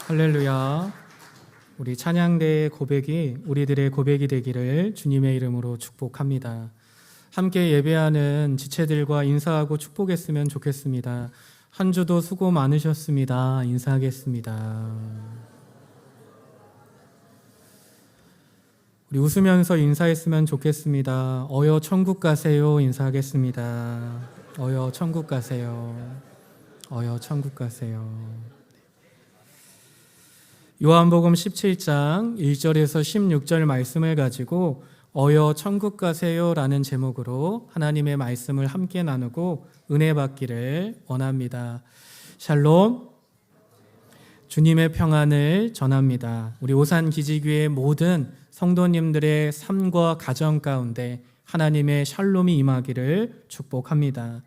할렐루야. 우리 찬양대의 고백이 우리들의 고백이 되기를 주님의 이름으로 축복합니다. 함께 예배하는 지체들과 인사하고 축복했으면 좋겠습니다. 한 주도 수고 많으셨습니다. 인사하겠습니다. 우리 웃으면서 인사했으면 좋겠습니다. 어여 천국 가세요. 인사하겠습니다. 어여 천국 가세요. 어여 천국 가세요. 요한복음 17장 1절에서 16절 말씀을 가지고 어여 천국 가세요 라는 제목으로 하나님의 말씀을 함께 나누고 은혜 받기를 원합니다. 샬롬, 주님의 평안을 전합니다. 우리 오산기지교회 모든 성도님들의 삶과 가정 가운데 하나님의 샬롬이 임하기를 축복합니다.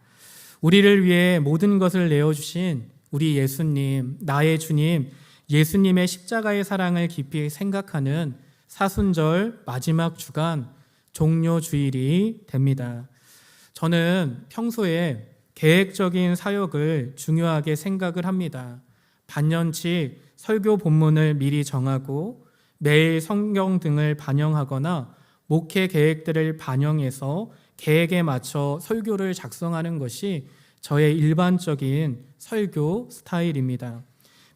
우리를 위해 모든 것을 내어주신 우리 예수님, 나의 주님, 예수님의 십자가의 사랑을 깊이 생각하는 사순절 마지막 주간 종료 주일이 됩니다. 저는 평소에 계획적인 사역을 중요하게 생각을 합니다. 반년치 설교 본문을 미리 정하고 매일 성경 등을 반영하거나 목회 계획들을 반영해서 계획에 맞춰 설교를 작성하는 것이 저의 일반적인 설교 스타일입니다.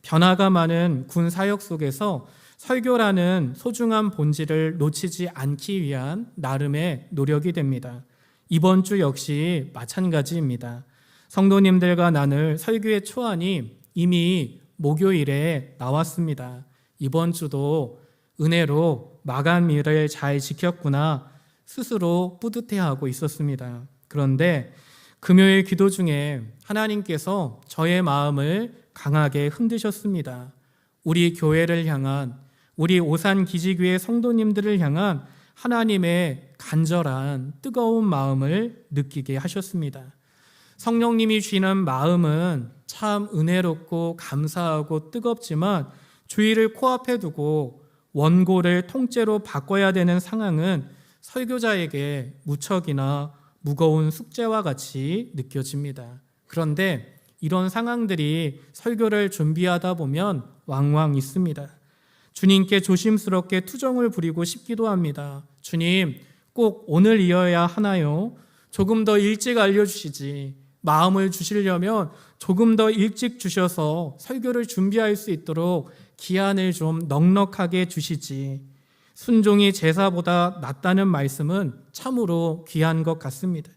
변화가 많은 군 사역 속에서 설교라는 소중한 본질을 놓치지 않기 위한 나름의 노력이 됩니다. 이번 주 역시 마찬가지입니다. 성도님들과 나눌 설교의 초안이 이미 목요일에 나왔습니다. 이번 주도 은혜로 마감일을 잘 지켰구나 스스로 뿌듯해하고 있었습니다. 그런데 금요일 기도 중에 하나님께서 저의 마음을 강하게 흔드셨습니다. 우리 교회를 향한, 우리 오산기지교회 성도님들을 향한 하나님의 간절한 뜨거운 마음을 느끼게 하셨습니다. 성령님이 주시는 마음은 참 은혜롭고 감사하고 뜨겁지만 주의를 코앞에 두고 원고를 통째로 바꿔야 되는 상황은 설교자에게 무척이나 무거운 숙제와 같이 느껴집니다. 그런데 이런 상황들이 설교를 준비하다 보면 왕왕 있습니다. 주님께 조심스럽게 투정을 부리고 싶기도 합니다. 주님, 꼭 오늘 이어야 하나요? 조금 더 일찍 알려주시지. 마음을 주시려면 조금 더 일찍 주셔서 설교를 준비할 수 있도록 기한을 좀 넉넉하게 주시지. 순종이 제사보다 낫다는 말씀은 참으로 귀한 것 같습니다.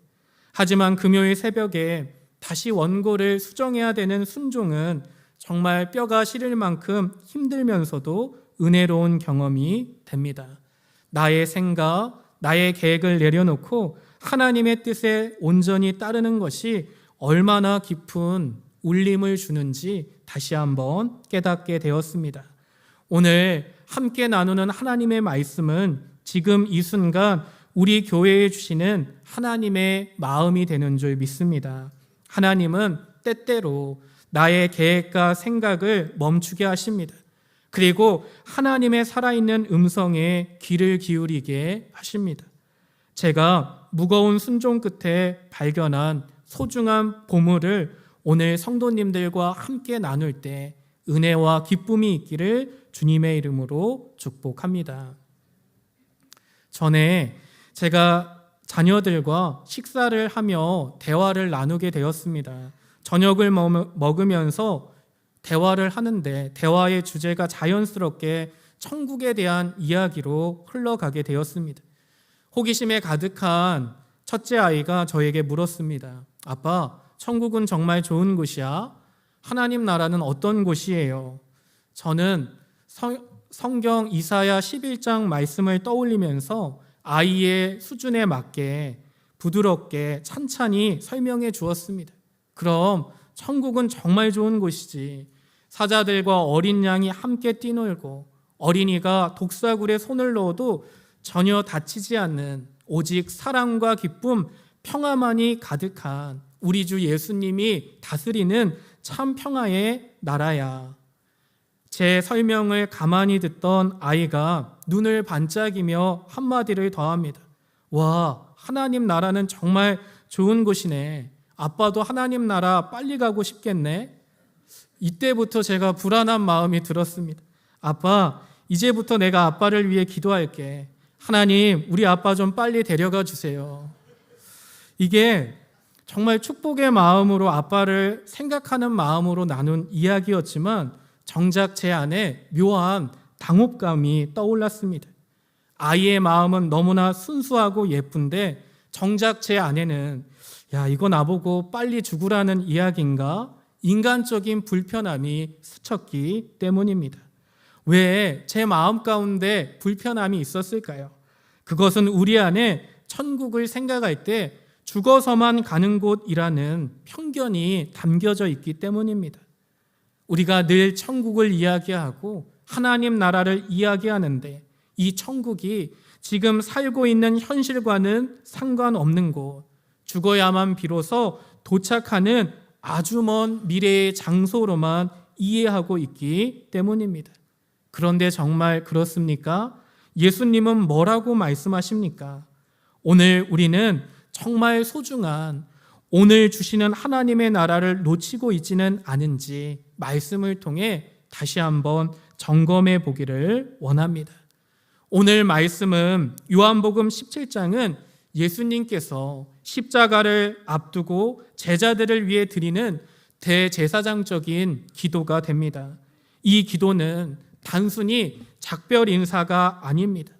하지만 금요일 새벽에 다시 원고를 수정해야 되는 순종은 정말 뼈가 시릴 만큼 힘들면서도 은혜로운 경험이 됩니다. 나의 생각, 나의 계획을 내려놓고 하나님의 뜻에 온전히 따르는 것이 얼마나 깊은 울림을 주는지 다시 한번 깨닫게 되었습니다. 오늘 함께 나누는 하나님의 말씀은 지금 이 순간 우리 교회에 주시는 하나님의 마음이 되는 줄 믿습니다. 하나님은 때때로 나의 계획과 생각을 멈추게 하십니다. 그리고 하나님의 살아있는 음성에 귀를 기울이게 하십니다. 제가 무거운 순종 끝에 발견한 소중한 보물을 오늘 성도님들과 함께 나눌 때 은혜와 기쁨이 있기를 주님의 이름으로 축복합니다. 전에 제가 자녀들과 식사를 하며 대화를 나누게 되었습니다. 저녁을 먹으면서 대화를 하는데 대화의 주제가 자연스럽게 천국에 대한 이야기로 흘러가게 되었습니다. 호기심에 가득한 첫째 아이가 저에게 물었습니다. 아빠, 천국은 정말 좋은 곳이야? 하나님 나라는 어떤 곳이에요? 저는 성경 이사야 11장 말씀을 떠올리면서 아이의 수준에 맞게 부드럽게 찬찬히 설명해 주었습니다. 그럼 천국은 정말 좋은 곳이지. 사자들과 어린 양이 함께 뛰놀고 어린이가 독사굴에 손을 넣어도 전혀 다치지 않는 오직 사랑과 기쁨, 평화만이 가득한 우리 주 예수님이 다스리는 참 평화의 나라야. 제 설명을 가만히 듣던 아이가 눈을 반짝이며 한마디를 더합니다. 와, 하나님 나라는 정말 좋은 곳이네. 아빠도 하나님 나라 빨리 가고 싶겠네. 이때부터 제가 불안한 마음이 들었습니다. 아빠, 이제부터 내가 아빠를 위해 기도할게. 하나님, 우리 아빠 좀 빨리 데려가 주세요. 이게 정말 축복의 마음으로 아빠를 생각하는 마음으로 나눈 이야기였지만 정작 제 안에 묘한 당혹감이 떠올랐습니다. 아이의 마음은 너무나 순수하고 예쁜데 정작 제 안에는 야, 이거 나보고 빨리 죽으라는 이야기인가? 인간적인 불편함이 스쳤기 때문입니다. 왜 제 마음 가운데 불편함이 있었을까요? 그것은 우리 안에 천국을 생각할 때 죽어서만 가는 곳이라는 편견이 담겨져 있기 때문입니다. 우리가 늘 천국을 이야기하고 하나님 나라를 이야기하는데 이 천국이 지금 살고 있는 현실과는 상관없는 곳, 죽어야만 비로소 도착하는 아주 먼 미래의 장소로만 이해하고 있기 때문입니다. 그런데 정말 그렇습니까? 예수님은 뭐라고 말씀하십니까? 오늘 우리는 정말 소중한 오늘 주시는 하나님의 나라를 놓치고 있지는 않은지 말씀을 통해 다시 한번 점검해 보기를 원합니다. 오늘 말씀은 요한복음 17장은 예수님께서 십자가를 앞두고 제자들을 위해 드리는 대제사장적인 기도가 됩니다. 이 기도는 단순히 작별 인사가 아닙니다.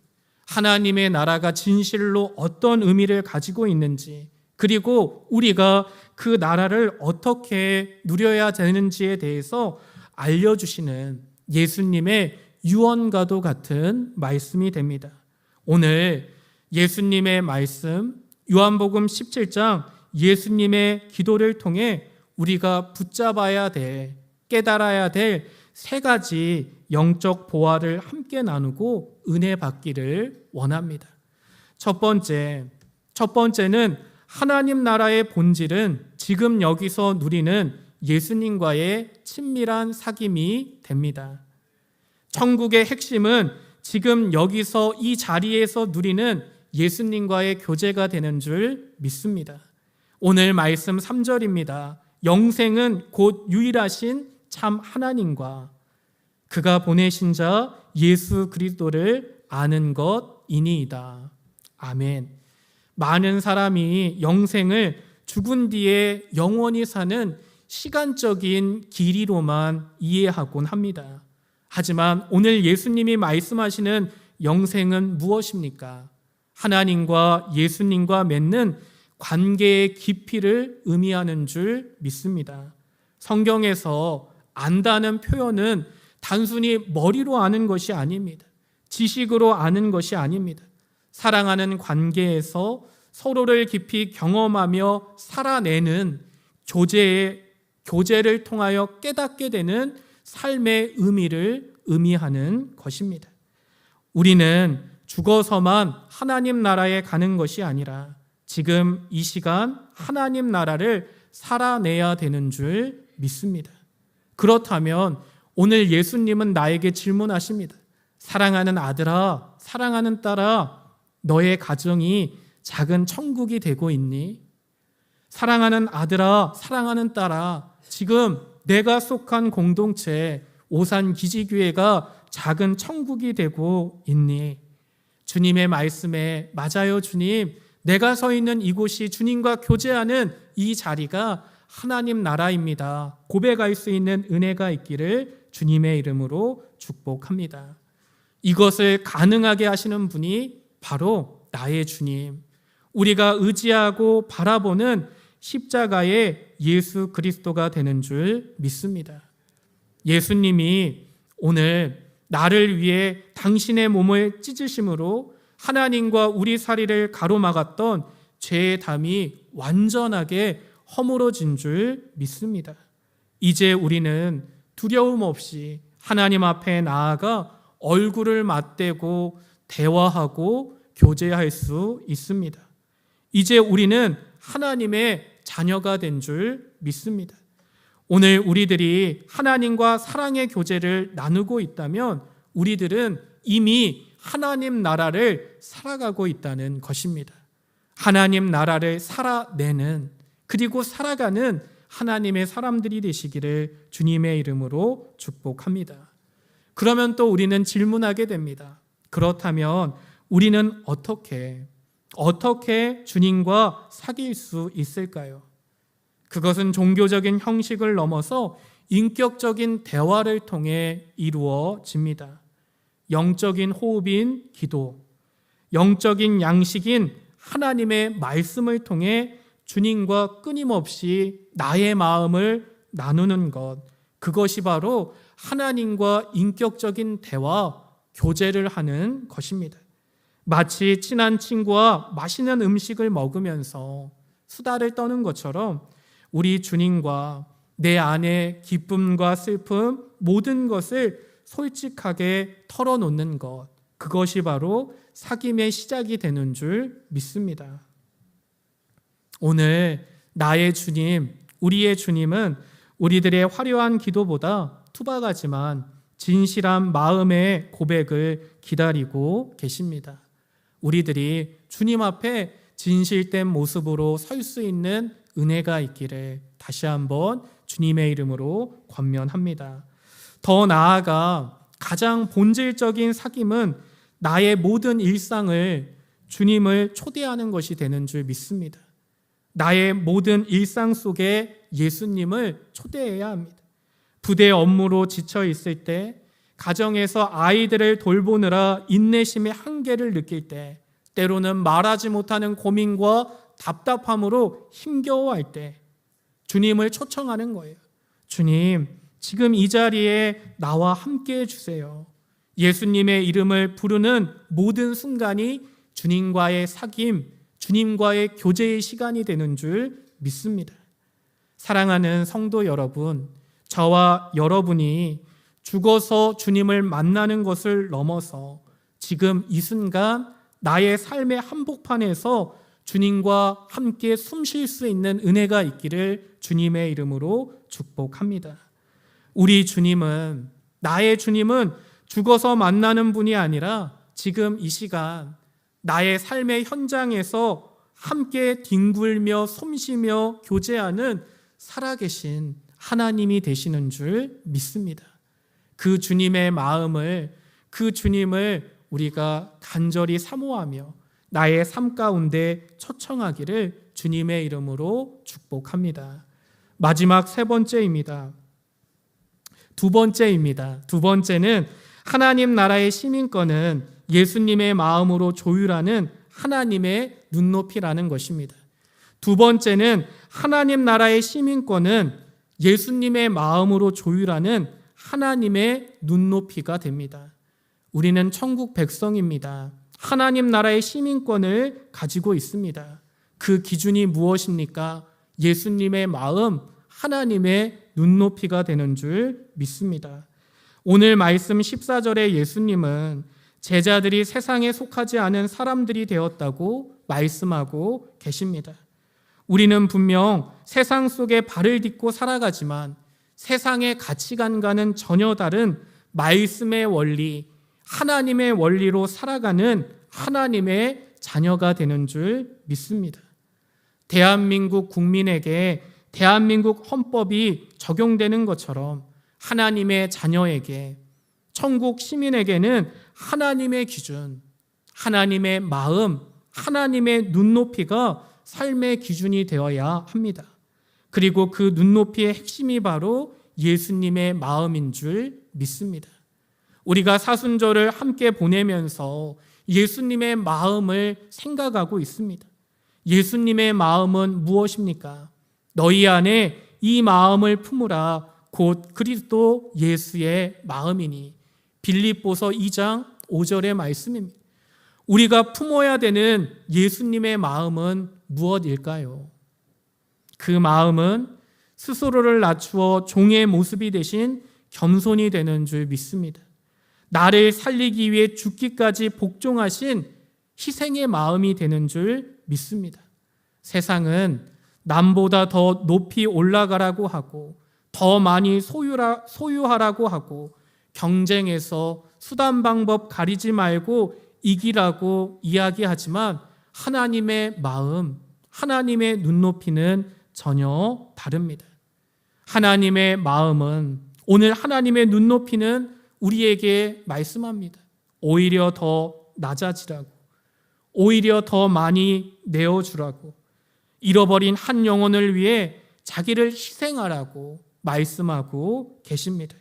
하나님의 나라가 진실로 어떤 의미를 가지고 있는지, 그리고 우리가 그 나라를 어떻게 누려야 되는지에 대해서 알려주시는 예수님의 유언과도 같은 말씀이 됩니다. 오늘 예수님의 말씀, 요한복음 17장 예수님의 기도를 통해 우리가 붙잡아야 될, 깨달아야 될 세 가지 영적 보화를 함께 나누고 은혜 받기를 원합니다. 첫 번째는 하나님 나라의 본질은 지금 여기서 누리는 예수님과의 친밀한 사귐이 됩니다. 천국의 핵심은 지금 여기서 이 자리에서 누리는 예수님과의 교제가 되는 줄 믿습니다. 오늘 말씀 3절입니다. 영생은 곧 유일하신 참 하나님과 그가 보내신 자 예수 그리스도를 아는 것이니이다. 아멘. 많은 사람이 영생을 죽은 뒤에 영원히 사는 시간적인 길이로만 이해하곤 합니다. 하지만 오늘 예수님이 말씀하시는 영생은 무엇입니까? 하나님과 예수님과 맺는 관계의 깊이를 의미하는 줄 믿습니다. 성경에서 안다는 표현은 단순히 머리로 아는 것이 아닙니다. 지식으로 아는 것이 아닙니다. 사랑하는 관계에서 서로를 깊이 경험하며 살아내는 교제를 통하여 깨닫게 되는 삶의 의미를 의미하는 것입니다. 우리는 죽어서만 하나님 나라에 가는 것이 아니라 지금 이 시간 하나님 나라를 살아내야 되는 줄 믿습니다. 그렇다면 오늘 예수님은 나에게 질문하십니다. 사랑하는 아들아, 사랑하는 딸아, 너의 가정이 작은 천국이 되고 있니? 사랑하는 아들아, 사랑하는 딸아, 지금 내가 속한 공동체 오산기지교회가 작은 천국이 되고 있니? 주님의 말씀에 맞아요, 주님. 내가 서 있는 이곳이 주님과 교제하는 이 자리가 하나님 나라입니다. 고백할 수 있는 은혜가 있기를 주님의 이름으로 축복합니다. 이것을 가능하게 하시는 분이 바로 나의 주님, 우리가 의지하고 바라보는 십자가의 예수 그리스도가 되는 줄 믿습니다. 예수님이 오늘 나를 위해 당신의 몸을 찢으심으로 하나님과 우리 사이를 가로막았던 죄의 담이 완전하게 허물어진 줄 믿습니다. 이제 우리는 두려움 없이 하나님 앞에 나아가 얼굴을 맞대고 대화하고 교제할 수 있습니다. 이제 우리는 하나님의 자녀가 된 줄 믿습니다. 오늘 우리들이 하나님과 사랑의 교제를 나누고 있다면 우리들은 이미 하나님 나라를 살아가고 있다는 것입니다. 하나님 나라를 살아내는, 그리고 살아가는 하나님의 사람들이 되시기를 주님의 이름으로 축복합니다. 그러면 또 우리는 질문하게 됩니다. 그렇다면 우리는 어떻게 주님과 사귈 수 있을까요? 그것은 종교적인 형식을 넘어서 인격적인 대화를 통해 이루어집니다. 영적인 호흡인 기도, 영적인 양식인 하나님의 말씀을 통해 주님과 끊임없이 나의 마음을 나누는 것, 그것이 바로 하나님과 인격적인 대화, 교제를 하는 것입니다. 마치 친한 친구와 맛있는 음식을 먹으면서 수다를 떠는 것처럼 우리 주님과 내 안의 기쁨과 슬픔, 모든 것을 솔직하게 털어놓는 것, 그것이 바로 사귐의 시작이 되는 줄 믿습니다. 오늘 나의 주님, 우리의 주님은 우리들의 화려한 기도보다 투박하지만 진실한 마음의 고백을 기다리고 계십니다. 우리들이 주님 앞에 진실된 모습으로 설 수 있는 은혜가 있기를 다시 한번 주님의 이름으로 권면합니다. 더 나아가 가장 본질적인 사귐은 나의 모든 일상을 주님을 초대하는 것이 되는 줄 믿습니다. 나의 모든 일상 속에 예수님을 초대해야 합니다. 부대 업무로 지쳐 있을 때, 가정에서 아이들을 돌보느라 인내심의 한계를 느낄 때, 때로는 말하지 못하는 고민과 답답함으로 힘겨워할 때 주님을 초청하는 거예요. 주님, 지금 이 자리에 나와 함께 해주세요. 예수님의 이름을 부르는 모든 순간이 주님과의 사귐, 주님과의 교제의 시간이 되는 줄 믿습니다. 사랑하는 성도 여러분, 저와 여러분이 죽어서 주님을 만나는 것을 넘어서 지금 이 순간 나의 삶의 한복판에서 주님과 함께 숨 쉴 수 있는 은혜가 있기를 주님의 이름으로 축복합니다. 우리 주님은, 나의 주님은 죽어서 만나는 분이 아니라 지금 이 시간 나의 삶의 현장에서 함께 뒹굴며 숨쉬며 교제하는 살아계신 하나님이 되시는 줄 믿습니다. 그 주님의 마음을, 그 주님을 우리가 간절히 사모하며 나의 삶 가운데 초청하기를 주님의 이름으로 축복합니다. 마지막 세 번째입니다. 두 번째는 하나님 나라의 시민권은 예수님의 마음으로 조율하는 하나님의 눈높이라는 것입니다. 두 번째는 하나님 나라의 시민권은 예수님의 마음으로 조율하는 하나님의 눈높이가 됩니다. 우리는 천국 백성입니다. 하나님 나라의 시민권을 가지고 있습니다. 그 기준이 무엇입니까? 예수님의 마음, 하나님의 눈높이가 되는 줄 믿습니다. 오늘 말씀 14절에 예수님은 제자들이 세상에 속하지 않은 사람들이 되었다고 말씀하고 계십니다. 우리는 분명 세상 속에 발을 딛고 살아가지만 세상의 가치관과는 전혀 다른 말씀의 원리, 하나님의 원리로 살아가는 하나님의 자녀가 되는 줄 믿습니다. 대한민국 국민에게 대한민국 헌법이 적용되는 것처럼 하나님의 자녀에게, 천국 시민에게는 하나님의 기준, 하나님의 마음, 하나님의 눈높이가 삶의 기준이 되어야 합니다. 그리고 그 눈높이의 핵심이 바로 예수님의 마음인 줄 믿습니다. 우리가 사순절을 함께 보내면서 예수님의 마음을 생각하고 있습니다. 예수님의 마음은 무엇입니까? 너희 안에 이 마음을 품으라 곧 그리스도 예수의 마음이니. 빌립보서 2장 5절의 말씀입니다. 우리가 품어야 되는 예수님의 마음은 무엇일까요? 그 마음은 스스로를 낮추어 종의 모습이 되신 겸손이 되는 줄 믿습니다. 나를 살리기 위해 죽기까지 복종하신 희생의 마음이 되는 줄 믿습니다. 세상은 남보다 더 높이 올라가라고 하고 더 많이 소유하라고 하고 경쟁에서 수단 방법 가리지 말고 이기라고 이야기하지만 하나님의 마음, 하나님의 눈높이는 전혀 다릅니다. 하나님의 마음은 오늘 하나님의 눈높이는 우리에게 말씀합니다. 오히려 더 낮아지라고, 오히려 더 많이 내어주라고, 잃어버린 한 영혼을 위해 자기를 희생하라고 말씀하고 계십니다.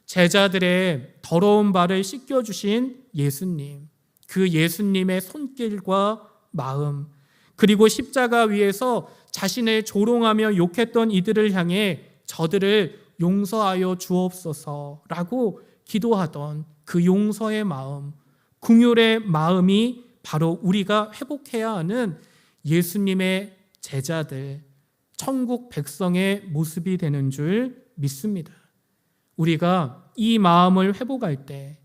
제자들의 더러운 발을 씻겨주신 예수님, 그 예수님의 손길과 마음, 그리고 십자가 위에서 자신을 조롱하며 욕했던 이들을 향해 저들을 용서하여 주옵소서라고 기도하던 그 용서의 마음, 긍휼의 마음이 바로 우리가 회복해야 하는 예수님의 제자들, 천국 백성의 모습이 되는 줄 믿습니다. 우리가 이 마음을 회복할 때,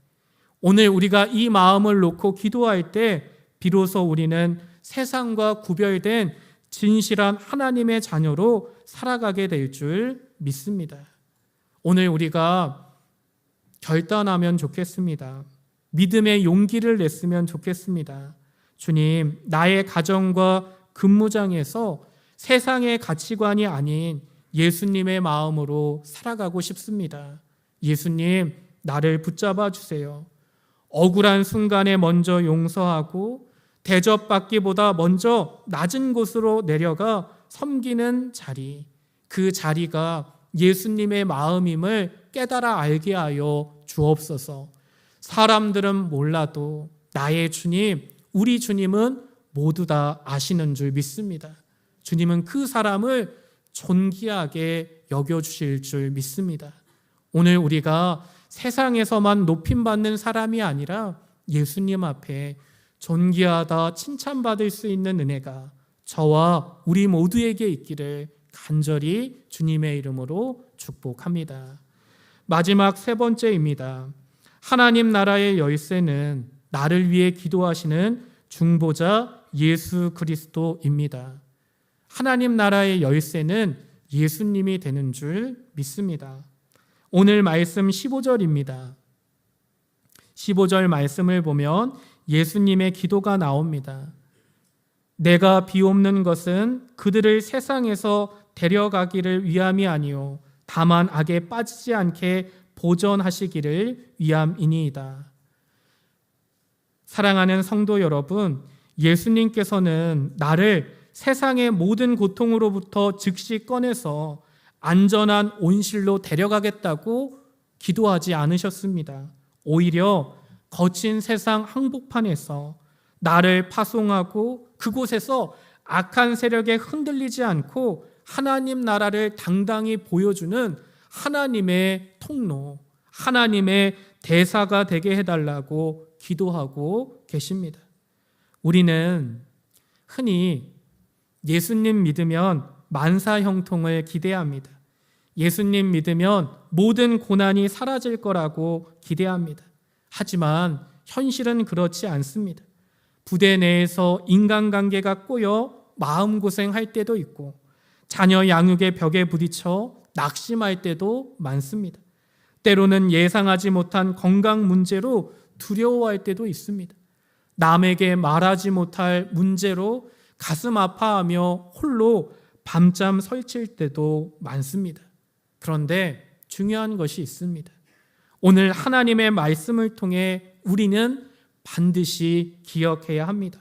오늘 우리가 이 마음을 놓고 기도할 때 비로소 우리는 세상과 구별된 진실한 하나님의 자녀로 살아가게 될 줄 믿습니다. 오늘 우리가 결단하면 좋겠습니다. 믿음의 용기를 냈으면 좋겠습니다. 주님, 나의 가정과 근무장에서 세상의 가치관이 아닌 예수님의 마음으로 살아가고 싶습니다. 예수님, 나를 붙잡아 주세요. 억울한 순간에 먼저 용서하고 대접받기보다 먼저 낮은 곳으로 내려가 섬기는 자리, 그 자리가 예수님의 마음임을 깨달아 알게 하여 주옵소서. 사람들은 몰라도 나의 주님, 우리 주님은 모두 다 아시는 줄 믿습니다. 주님은 그 사람을 존귀하게 여겨주실 줄 믿습니다. 오늘 우리가 세상에서만 높임받는 사람이 아니라 예수님 앞에 존귀하다 칭찬받을 수 있는 은혜가 저와 우리 모두에게 있기를 간절히 주님의 이름으로 축복합니다. 마지막 세 번째입니다. 하나님 나라의 열쇠는 나를 위해 기도하시는 중보자 예수 그리스도입니다. 하나님 나라의 열쇠는 예수님이 되는 줄 믿습니다. 오늘 말씀 15절입니다. 15절 말씀을 보면 예수님의 기도가 나옵니다. 내가 비옵는 것은 그들을 세상에서 데려가기를 위함이 아니요 다만 악에 빠지지 않게 보전하시기를 위함이니이다. 사랑하는 성도 여러분, 예수님께서는 나를 세상의 모든 고통으로부터 즉시 꺼내서 안전한 온실로 데려가겠다고 기도하지 않으셨습니다. 오히려 거친 세상 한복판에서 나를 파송하고 그곳에서 악한 세력에 흔들리지 않고 하나님 나라를 당당히 보여주는 하나님의 통로, 하나님의 대사가 되게 해달라고 기도하고 계십니다. 우리는 흔히 예수님 믿으면 만사 형통을 기대합니다. 예수님 믿으면 모든 고난이 사라질 거라고 기대합니다. 하지만 현실은 그렇지 않습니다. 부대 내에서 인간관계가 꼬여 마음고생할 때도 있고 자녀 양육의 벽에 부딪혀 낙심할 때도 많습니다. 때로는 예상하지 못한 건강 문제로 두려워할 때도 있습니다. 남에게 말하지 못할 문제로 가슴 아파하며 홀로 밤잠 설칠 때도 많습니다. 그런데 중요한 것이 있습니다. 오늘 하나님의 말씀을 통해 우리는 반드시 기억해야 합니다.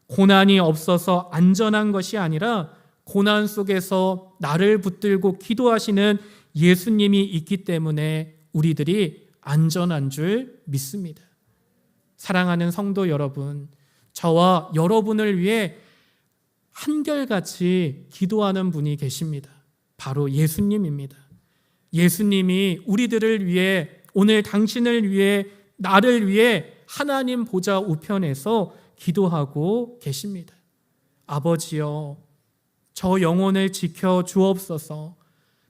고난이 없어서 안전한 것이 아니라 고난 속에서 나를 붙들고 기도하시는 예수님이 있기 때문에 우리들이 안전한 줄 믿습니다. 사랑하는 성도 여러분, 저와 여러분을 위해 한결같이 기도하는 분이 계십니다. 바로 예수님입니다. 예수님이 우리들을 위해, 오늘 당신을 위해, 나를 위해 하나님 보좌 우편에서 기도하고 계십니다. 아버지여, 저 영혼을 지켜 주옵소서.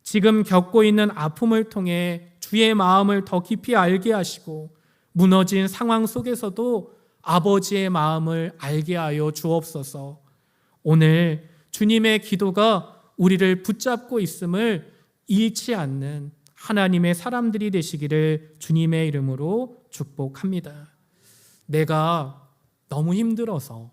지금 겪고 있는 아픔을 통해 주의 마음을 더 깊이 알게 하시고 무너진 상황 속에서도 아버지의 마음을 알게 하여 주옵소서. 오늘 주님의 기도가 우리를 붙잡고 있음을 잃지 않는 하나님의 사람들이 되시기를 주님의 이름으로 축복합니다. 내가 너무 힘들어서,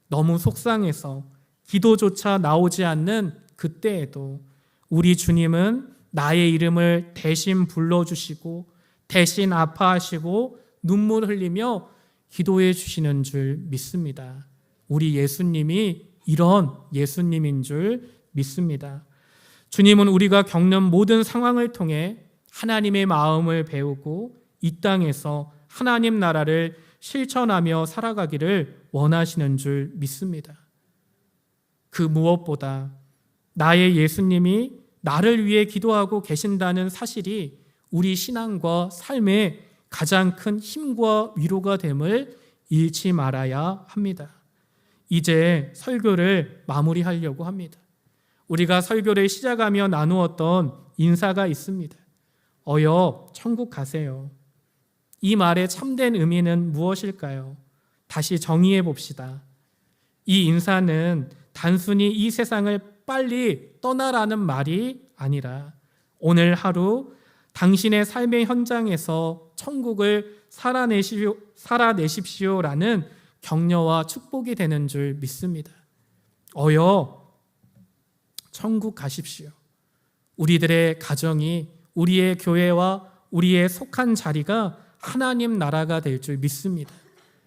너무 속상해서 기도조차 나오지 않는 그때에도 우리 주님은 나의 이름을 대신 불러주시고 대신 아파하시고 눈물 흘리며 기도해 주시는 줄 믿습니다. 우리 예수님이 이런 예수님인 줄 믿습니다. 주님은 우리가 겪는 모든 상황을 통해 하나님의 마음을 배우고 이 땅에서 하나님 나라를 실천하며 살아가기를 원하시는 줄 믿습니다. 그 무엇보다 나의 예수님이 나를 위해 기도하고 계신다는 사실이 우리 신앙과 삶의 가장 큰 힘과 위로가 됨을 잃지 말아야 합니다. 이제 설교를 마무리하려고 합니다. 우리가 설교를 시작하며 나누었던 인사가 있습니다. 어여 천국 가세요. 이 말의 참된 의미는 무엇일까요? 다시 정의해 봅시다. 이 인사는 단순히 이 세상을 빨리 떠나라는 말이 아니라 오늘 하루 당신의 삶의 현장에서 천국을 살아내십시오라는 격려와 축복이 되는 줄 믿습니다. 어여 천국 가십시오. 우리들의 가정이, 우리의 교회와 우리의 속한 자리가 하나님 나라가 될 줄 믿습니다.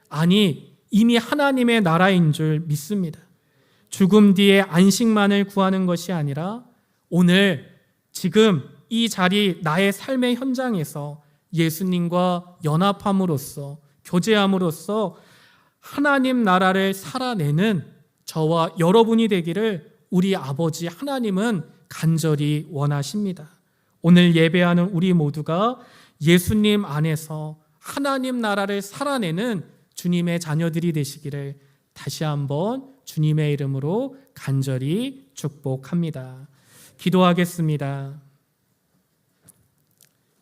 아니, 이미 하나님의 나라인 줄 믿습니다. 죽음 뒤에 안식만을 구하는 것이 아니라 오늘 지금 이 자리 나의 삶의 현장에서 예수님과 연합함으로써 교제함으로써 하나님 나라를 살아내는 저와 여러분이 되기를 우리 아버지 하나님은 간절히 원하십니다. 오늘 예배하는 우리 모두가 예수님 안에서 하나님 나라를 살아내는 주님의 자녀들이 되시기를 다시 한번 주님의 이름으로 간절히 축복합니다. 기도하겠습니다.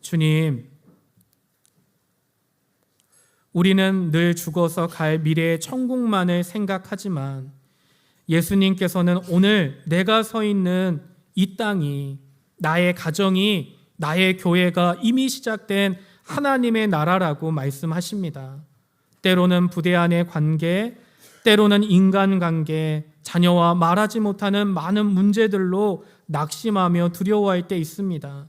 주님, 우리는 늘 죽어서 갈 미래의 천국만을 생각하지만 예수님께서는 오늘 내가 서 있는 이 땅이, 나의 가정이, 나의 교회가 이미 시작된 하나님의 나라라고 말씀하십니다. 때로는 부대 안의 관계, 때로는 인간관계, 자녀와 말하지 못하는 많은 문제들로 낙심하며 두려워할 때 있습니다.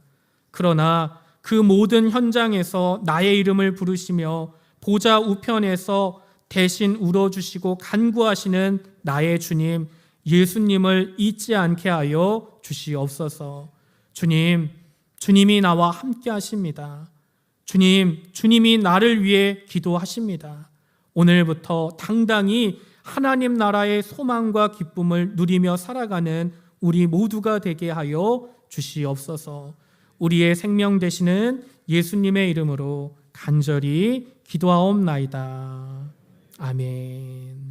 그러나 그 모든 현장에서 나의 이름을 부르시며 보좌 우편에서 대신 울어주시고 간구하시는 나의 주님, 예수님을 잊지 않게 하여 주시옵소서. 주님, 주님이 나와 함께 하십니다. 주님, 주님이 나를 위해 기도하십니다. 오늘부터 당당히 하나님 나라의 소망과 기쁨을 누리며 살아가는 우리 모두가 되게 하여 주시옵소서. 우리의 생명 되시는 예수님의 이름으로 간절히 기도하옵나이다. 아멘.